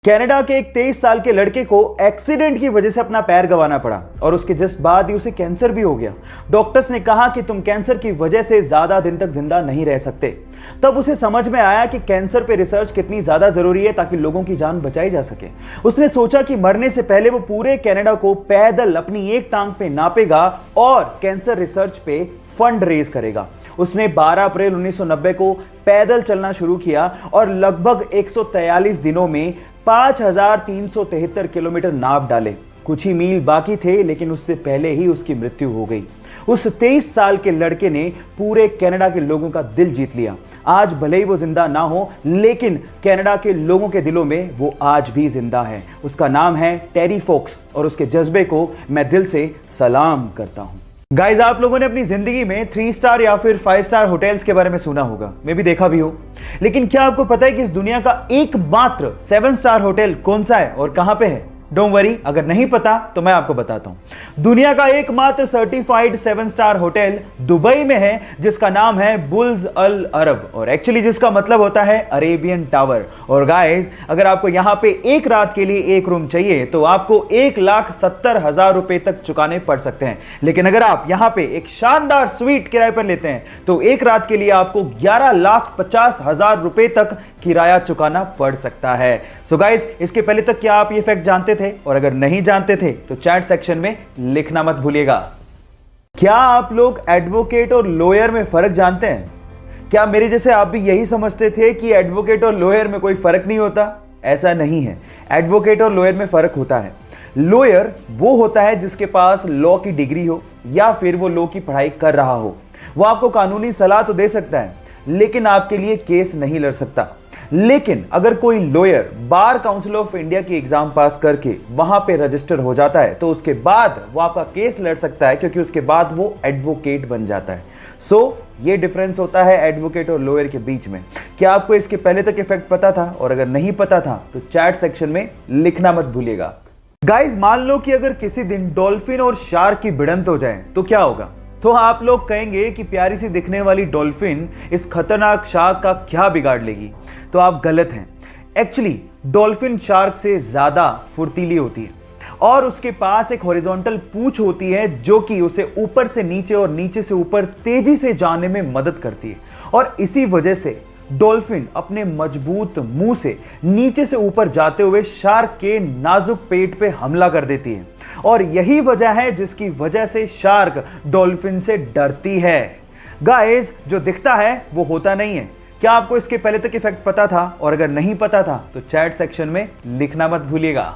Canada के एक 23 साल के लड़के को एक्सीडेंट की वजह से अपना पैर गंवाना पड़ा और उसके जस्ट बाद ही उसे कैंसर भी हो गया। डॉक्टर्स ने कहा कि तुम कैंसर की वजह से ज्यादा दिन तक जिंदा नहीं रह सकते। तब उसे समझ में आया कि कैंसर पे रिसर्च कितनी ज्यादा जरूरी है ताकि लोगों की जान बचाई जा सके। उसने सोचा कि मरने से पहले वो पूरे कनाडा को पैदल अपनी एक टांग पे नापेगा और कैंसर रिसर्च पे फंड रेज करेगा। उसने 12 अप्रैल 1990 को पैदल चलना शुरू किया और लगभग 143 दिनों में 5373 किलोमीटर नाप डाले। कुछ ही मील बाकी थे लेकिन उससे पहले ही उसकी मृत्यु हो गई। उस 23 साल के लड़के ने पूरे कनाडा के लोगों का दिल जीत लिया। आज भले ही वो जिंदा ना हो लेकिन कनाडा के लोगों के दिलों में वो आज भी जिंदा है। उसका नाम है टेरी फोक्स और उसके जज्बे को मैं दिल से सलाम करता हूं। गाइज, आप लोगों ने अपनी जिंदगी में 3 स्टार या फिर 5 स्टार होटल्स के बारे में सुना होगा, मैं भी देखा भी हो। लेकिन क्या आपको पता है कि इस दुनिया का एकमात्र 7 स्टार होटल कौन सा है और कहां पे है? डोंट वरी, अगर नहीं पता तो मैं आपको बताता हूं। दुनिया का एकमात्र सर्टिफाइड 7 स्टार होटल दुबई में है जिसका नाम है बुर्ज अल अरब और एक्चुअली जिसका मतलब होता है अरेबियन टावर। और गाइस, अगर आपको यहां पे एक रात के लिए एक रूम चाहिए तो आपको 1,70,000 रुपए तक चुकाने पड़ सकते हैं। लेकिन अगर आप यहां पे एक शानदार स्वीट किराए पर लेते हैं तो एक रात के लिए आपको 11,50,000 रुपए तक किराया चुकाना पड़ सकता है। सो गाइस, इसके पहले तक क्या आप ये फैक्ट जानते थे? और अगर नहीं जानते थे तो चैट सेक्शन में लिखना मत भूलिएगा। क्या आप लोग एडवोकेट और लॉयर में फर्क जानते हैं? क्या मेरे जैसे आप भी यही समझते थे कि एडवोकेट और लॉयर में कोई फर्क नहीं होता? ऐसा नहीं है। एडवोकेट और लॉयर में फर्क होता है। लॉयर वो होता है जिसके पास लॉ की डिग्री हो या फिर वो लॉ की पढ़ाई कर रहा हो। वो आपको कानूनी सलाह तो दे सकता है लेकिन आपके लिए केस नहीं लड़ सकता। लेकिन अगर कोई lawyer bar council of India की एग्जाम पास करके वहां पे रजिस्टर हो जाता है तो उसके बाद वो आपका केस लड़ सकता है क्योंकि उसके बाद वो एडवोकेट बन जाता है। सो ये डिफरेंस होता है एडवोकेट और लॉयर के बीच में। क्या आपको इसके पहले तक इफेक्ट पता था? और अगर नहीं पता था तो चैट सेक्शन में लिखना मत भूलिएगा। गाइस, मान लो कि अगर किसी दिन डॉल्फिन और शार्क की भिड़ंत हो जाए तो क्या होगा? तो आप लोग कहेंगे कि प्यारी सी दिखने वाली डॉल्फिन इस खतरनाक शार्क का क्या बिगाड़ लेगी। तो आप गलत हैं। एक्चुअली डॉल्फिन शार्क से ज्यादा फुर्तीली होती है और उसके पास एक हॉरिजॉन्टल पूंछ होती है जो कि उसे ऊपर से नीचे और नीचे से ऊपर तेजी से जाने में मदद करती है। और इसी वजह से डॉल्फिन अपने मजबूत मुंह से नीचे से ऊपर जाते हुए शार्क के नाजुक पेट पे हमला कर देती है। और यही वजह है जिसकी वजह से शार्क डॉल्फिन से डरती है। गाइस, जो दिखता है वो होता नहीं है। क्या आपको इसके पहले तक इफेक्ट पता था? और अगर नहीं पता था तो चैट सेक्शन में लिखना मत भूलिएगा।